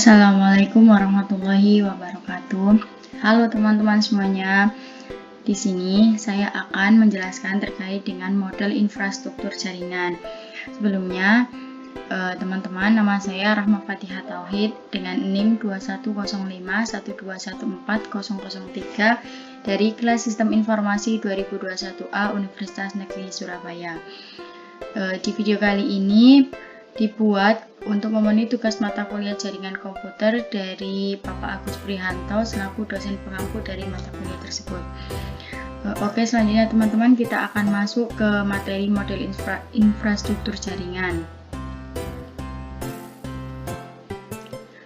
Assalamualaikum warahmatullahi wabarakatuh. Halo teman-teman semuanya. Di sini saya akan menjelaskan terkait dengan model infrastruktur jaringan. Sebelumnya, teman-teman, nama saya Rahma Fatihah Tauhid dengan NIM 210512140003 dari kelas Sistem Informasi 2021A Universitas Negeri Surabaya. Di video kali ini dibuat untuk memenuhi tugas mata kuliah jaringan komputer dari Bapak Agus Prihanto selaku dosen pengampu dari mata kuliah tersebut. Oke, selanjutnya teman-teman kita akan masuk ke materi model infrastruktur jaringan.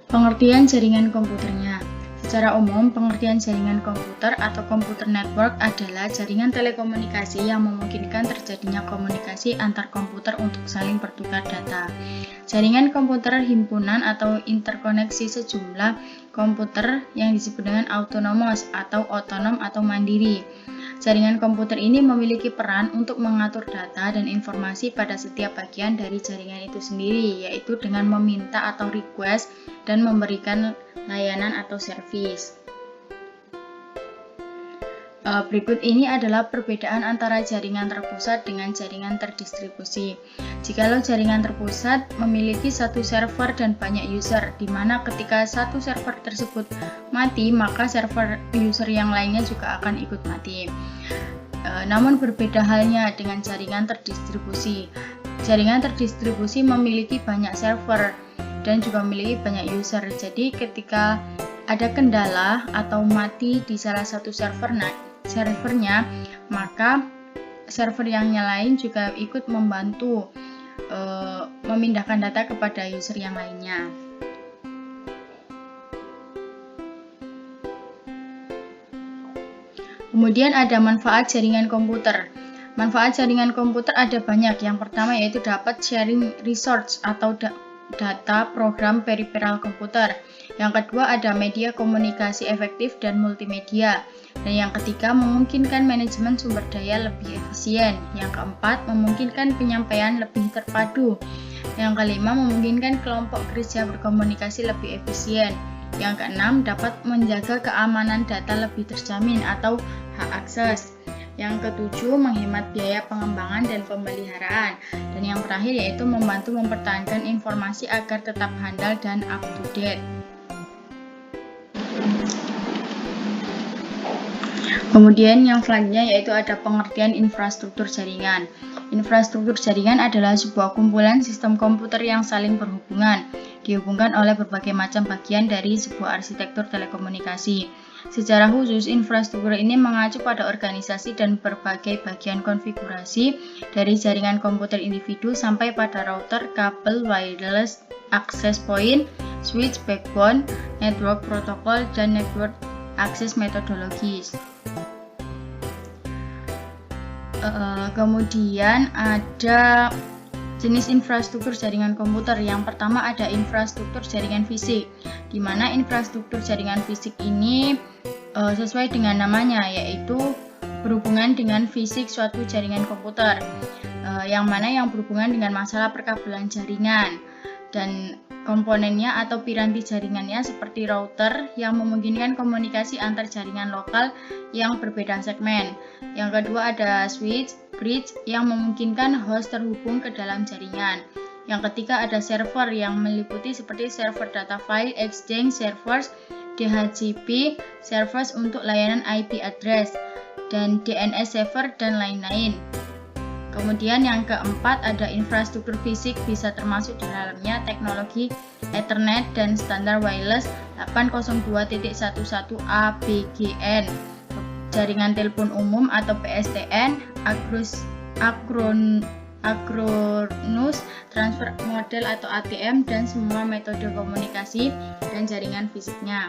Pengertian jaringan komputernya. Secara umum, pengertian jaringan komputer atau computer network adalah jaringan telekomunikasi yang memungkinkan terjadinya komunikasi antar komputer untuk saling bertukar data. Jaringan komputer himpunan atau interkoneksi sejumlah komputer yang disebut dengan autonomous atau otonom atau mandiri. Jaringan komputer ini memiliki peran untuk mengatur data dan informasi pada setiap bagian dari jaringan itu sendiri, yaitu dengan meminta atau request dan memberikan layanan atau servis. Berikut ini adalah perbedaan antara jaringan terpusat dengan jaringan terdistribusi. Jikalau jaringan terpusat memiliki satu server dan banyak user, di mana ketika satu server tersebut mati, maka server user yang lainnya juga akan ikut mati. Namun berbeda halnya dengan jaringan terdistribusi. Jaringan terdistribusi memiliki banyak server dan juga memiliki banyak user. Jadi ketika ada kendala atau mati di salah satu servernya, maka server yang lain juga ikut membantu memindahkan data kepada user yang lainnya. Kemudian ada manfaat jaringan komputer. Manfaat jaringan komputer ada banyak. Yang pertama yaitu dapat sharing resource atau data program peripheral komputer. Yang kedua ada media komunikasi efektif dan multimedia. Dan yang ketiga memungkinkan manajemen sumber daya lebih efisien. Yang keempat memungkinkan penyampaian lebih terpadu. Yang kelima memungkinkan kelompok kerja berkomunikasi lebih efisien. Yang keenam dapat menjaga keamanan data lebih terjamin atau hak akses. Yang ketujuh menghemat biaya pengembangan dan pemeliharaan. Dan yang terakhir yaitu membantu mempertahankan informasi agar tetap handal dan up to date. Kemudian yang selanjutnya yaitu ada pengertian infrastruktur jaringan. Infrastruktur jaringan adalah sebuah kumpulan sistem komputer yang saling berhubungan, dihubungkan oleh berbagai macam bagian dari sebuah arsitektur telekomunikasi. Secara khusus, infrastruktur ini mengacu pada organisasi dan berbagai bagian konfigurasi dari jaringan komputer individu sampai pada router, kabel, wireless, access point, switch, backbone, network protokol, dan network access methodologies. Kemudian ada jenis infrastruktur jaringan komputer. Yang pertama ada infrastruktur jaringan fisik, di mana infrastruktur jaringan fisik ini sesuai dengan namanya, yaitu berhubungan dengan fisik suatu jaringan komputer, yang mana yang berhubungan dengan masalah perkabelan jaringan dan komponennya atau piranti jaringannya seperti router yang memungkinkan komunikasi antar jaringan lokal yang berbeda segmen. Yang kedua ada switch, bridge yang memungkinkan host terhubung ke dalam jaringan. Yang ketiga ada server yang meliputi seperti server data file, exchange servers, DHCP servers untuk layanan IP address, dan DNS server dan lain-lain. Kemudian yang keempat ada infrastruktur fisik, bisa termasuk di dalamnya teknologi Ethernet dan standar wireless 802.11a/BGN, jaringan telepon umum atau PSTN, Agronus transfer model atau ATM, dan semua metode komunikasi dan jaringan fisiknya.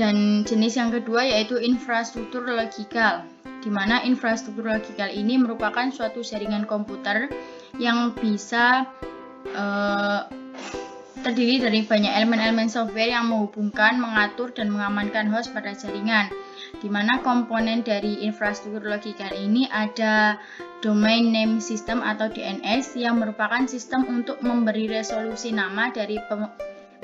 Dan jenis yang kedua yaitu infrastruktur logikal, di mana infrastruktur logikal ini merupakan suatu jaringan komputer yang bisa terdiri dari banyak elemen-elemen software yang menghubungkan, mengatur, dan mengamankan host pada jaringan. Di mana komponen dari infrastruktur logikal ini ada Domain Name System atau DNS, yang merupakan sistem untuk memberi resolusi nama dari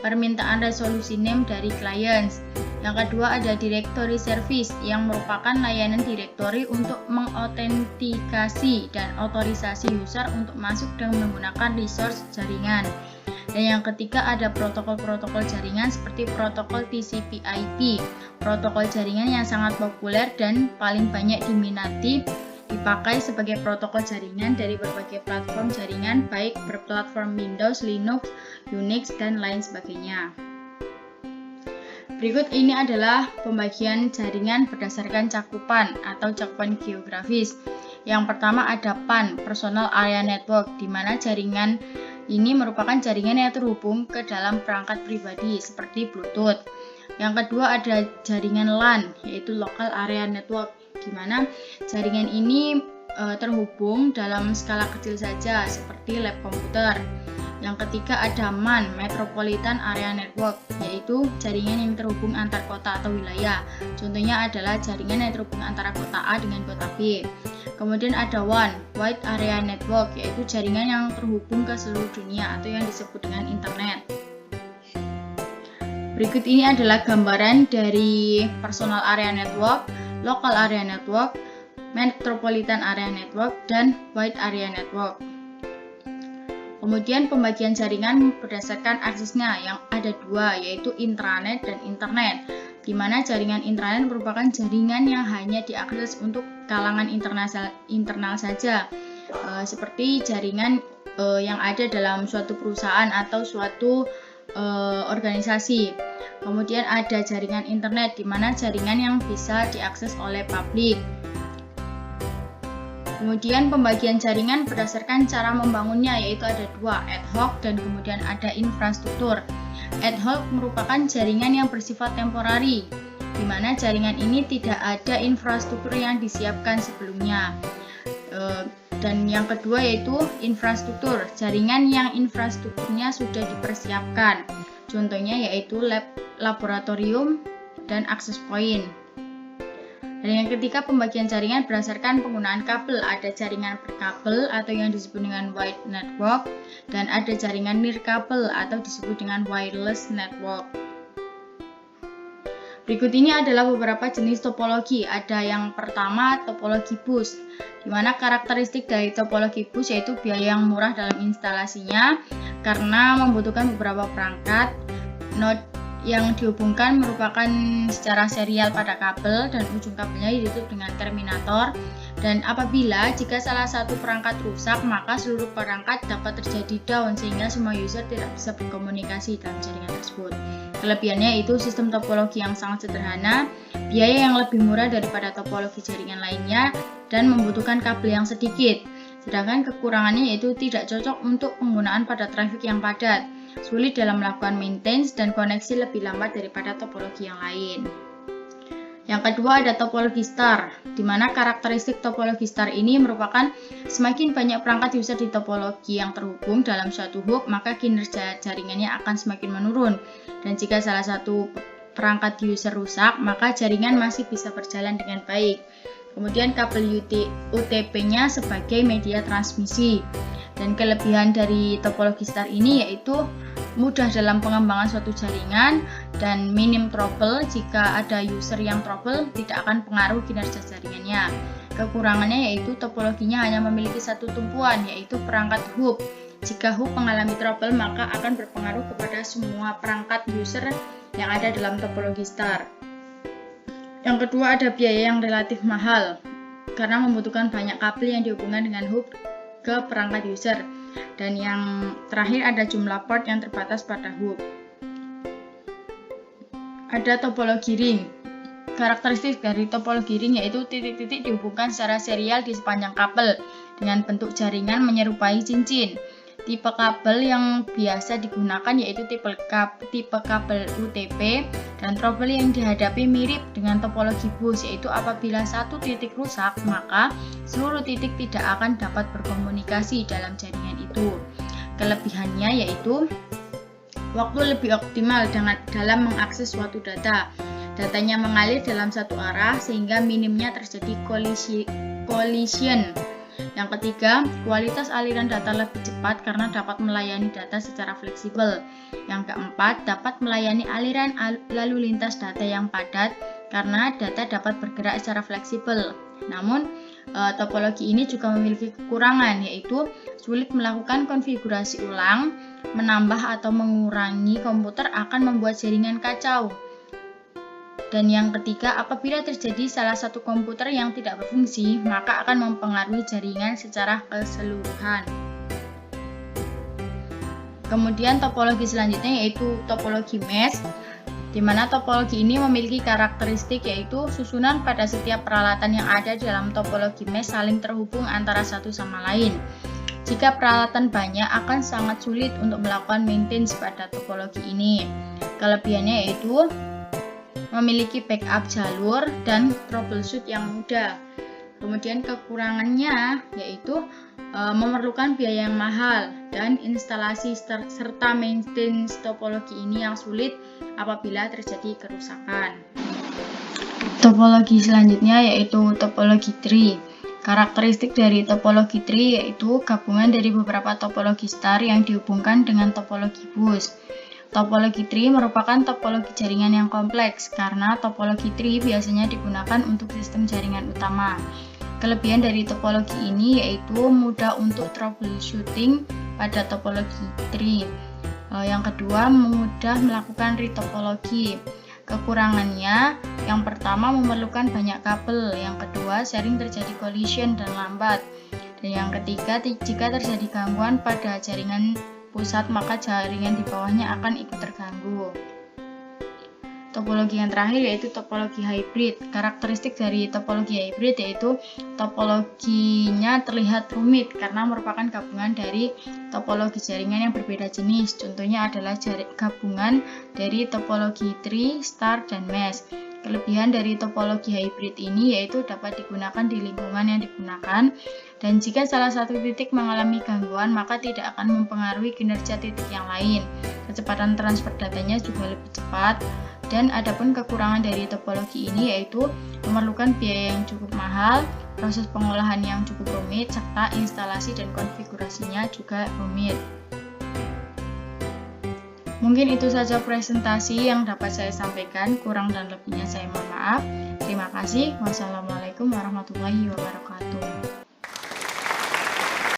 permintaan resolusi name dari clients. Yang kedua ada Directory Service, yang merupakan layanan directory untuk mengautentikasi dan otorisasi user untuk masuk dan menggunakan resource jaringan. Dan yang ketiga ada protokol-protokol jaringan seperti protokol TCP/IP, protokol jaringan yang sangat populer dan paling banyak diminati, dipakai sebagai protokol jaringan dari berbagai platform jaringan, baik berplatform Windows, Linux, Unix, dan lain sebagainya. Berikut ini adalah pembagian jaringan berdasarkan cakupan atau cakupan geografis. Yang pertama ada PAN, Personal Area Network, di mana jaringan ini merupakan jaringan yang terhubung ke dalam perangkat pribadi seperti Bluetooth. Yang kedua ada jaringan LAN, yaitu Local Area Network, di mana jaringan ini terhubung dalam skala kecil saja seperti lab komputer. Yang ketiga ada MAN, Metropolitan Area Network, yaitu jaringan yang terhubung antar kota atau wilayah. Contohnya adalah jaringan yang terhubung antara kota A dengan kota B. Kemudian ada WAN, Wide Area Network, yaitu jaringan yang terhubung ke seluruh dunia atau yang disebut dengan internet. Berikut ini adalah gambaran dari Personal Area Network, Local Area Network, Metropolitan Area Network, dan Wide Area Network. Kemudian pembagian jaringan berdasarkan aksesnya yang ada dua, yaitu intranet dan internet, di mana jaringan intranet merupakan jaringan yang hanya diakses untuk kalangan internal saja, seperti jaringan yang ada dalam suatu perusahaan atau suatu organisasi. Kemudian ada jaringan internet, di mana jaringan yang bisa diakses oleh publik. Kemudian pembagian jaringan berdasarkan cara membangunnya, yaitu ada dua, ad hoc dan kemudian ada infrastruktur. Ad hoc merupakan jaringan yang bersifat temporari, di mana jaringan ini tidak ada infrastruktur yang disiapkan sebelumnya. Dan yang kedua yaitu infrastruktur, jaringan yang infrastrukturnya sudah dipersiapkan. Contohnya yaitu laboratorium dan access point. Dan yang ketiga pembagian jaringan berdasarkan penggunaan kabel, ada jaringan berkabel atau yang disebut dengan wide network, dan ada jaringan nirkabel atau disebut dengan wireless network. Berikut ini adalah beberapa jenis topologi. Ada yang pertama topologi bus, di mana karakteristik dari topologi bus yaitu biaya yang murah dalam instalasinya karena membutuhkan beberapa perangkat. Node yang dihubungkan merupakan secara serial pada kabel dan ujung kabelnya ditutup dengan terminator, dan apabila jika salah satu perangkat rusak maka seluruh perangkat dapat terjadi down sehingga semua user tidak bisa berkomunikasi dalam jaringan tersebut. Kelebihannya itu sistem topologi yang sangat sederhana, biaya yang lebih murah daripada topologi jaringan lainnya, dan membutuhkan kabel yang sedikit. Sedangkan kekurangannya yaitu tidak cocok untuk penggunaan pada traffic yang padat, sulit dalam melakukan maintenance, dan koneksi lebih lambat daripada topologi yang lain. Yang kedua ada topologi star, di mana karakteristik topologi star ini merupakan semakin banyak perangkat user di topologi yang terhubung dalam suatu hub, maka kinerja jaringannya akan semakin menurun. Dan jika salah satu perangkat user rusak, maka jaringan masih bisa berjalan dengan baik. Kemudian kabel UTP-nya sebagai media transmisi. Dan kelebihan dari topologi star ini yaitu mudah dalam pengembangan suatu jaringan dan minim trouble. Jika ada user yang trouble, tidak akan pengaruh kinerja jaringannya. Kekurangannya yaitu topologinya hanya memiliki satu tumpuan, yaitu perangkat hub. Jika hub mengalami trouble, maka akan berpengaruh kepada semua perangkat user yang ada dalam topologi star. Yang kedua ada biaya yang relatif mahal, karena membutuhkan banyak kabel yang dihubungkan dengan hub ke perangkat user. Dan yang terakhir ada jumlah port yang terbatas pada hub. Ada topologi ring. Karakteristik dari topologi ring yaitu titik-titik dihubungkan secara serial di sepanjang kabel dengan bentuk jaringan menyerupai cincin. Tipe kabel yang biasa digunakan yaitu tipe kabel UTP, dan trouble yang dihadapi mirip dengan topologi bus, yaitu apabila satu titik rusak maka seluruh titik tidak akan dapat berkomunikasi dalam jaringan itu. Kelebihannya yaitu waktu lebih optimal dalam mengakses suatu data. Datanya mengalir dalam satu arah sehingga minimnya terjadi collision. Yang ketiga, kualitas aliran data lebih cepat karena dapat melayani data secara fleksibel. Yang keempat, dapat melayani aliran lalu lintas data yang padat karena data dapat bergerak secara fleksibel. Namun, topologi ini juga memiliki kekurangan, yaitu sulit melakukan konfigurasi ulang, menambah atau mengurangi komputer akan membuat jaringan kacau. Dan yang ketiga, apabila terjadi salah satu komputer yang tidak berfungsi, maka akan mempengaruhi jaringan secara keseluruhan. Kemudian topologi selanjutnya yaitu topologi mesh, di mana topologi ini memiliki karakteristik yaitu susunan pada setiap peralatan yang ada dalam topologi mesh saling terhubung antara satu sama lain. Jika peralatan banyak, akan sangat sulit untuk melakukan maintenance pada topologi ini. Kelebihannya yaitu memiliki backup jalur dan troubleshoot yang mudah. Kemudian kekurangannya yaitu memerlukan biaya yang mahal dan instalasi serta maintenance topologi ini yang sulit apabila terjadi kerusakan. Topologi selanjutnya yaitu topologi tree. Karakteristik dari topologi tree yaitu gabungan dari beberapa topologi star yang dihubungkan dengan topologi bus. Topologi tree merupakan topologi jaringan yang kompleks karena topologi tree biasanya digunakan untuk sistem jaringan utama. Kelebihan dari topologi ini yaitu mudah untuk troubleshooting pada topologi tree. Yang kedua, mudah melakukan retopologi. Kekurangannya, yang pertama memerlukan banyak kabel, yang kedua sering terjadi collision dan lambat, dan yang ketiga jika terjadi gangguan pada jaringan pusat maka jaringan di bawahnya akan ikut terganggu. Topologi yang terakhir yaitu topologi hybrid. Karakteristik dari topologi hybrid yaitu topologinya terlihat rumit karena merupakan gabungan dari topologi jaringan yang berbeda jenis. Contohnya adalah gabungan dari topologi tree, star, dan mesh. Kelebihan dari topologi hybrid ini yaitu dapat digunakan di lingkungan yang digunakan, dan jika salah satu titik mengalami gangguan maka tidak akan mempengaruhi kinerja titik yang lain. Kecepatan transfer datanya juga lebih cepat. Dan adapun kekurangan dari topologi ini yaitu memerlukan biaya yang cukup mahal, proses pengolahan yang cukup rumit, serta instalasi dan konfigurasinya juga rumit. Mungkin itu saja presentasi yang dapat saya sampaikan, kurang dan lebihnya saya mohon maaf. Terima kasih. Wassalamualaikum warahmatullahi wabarakatuh.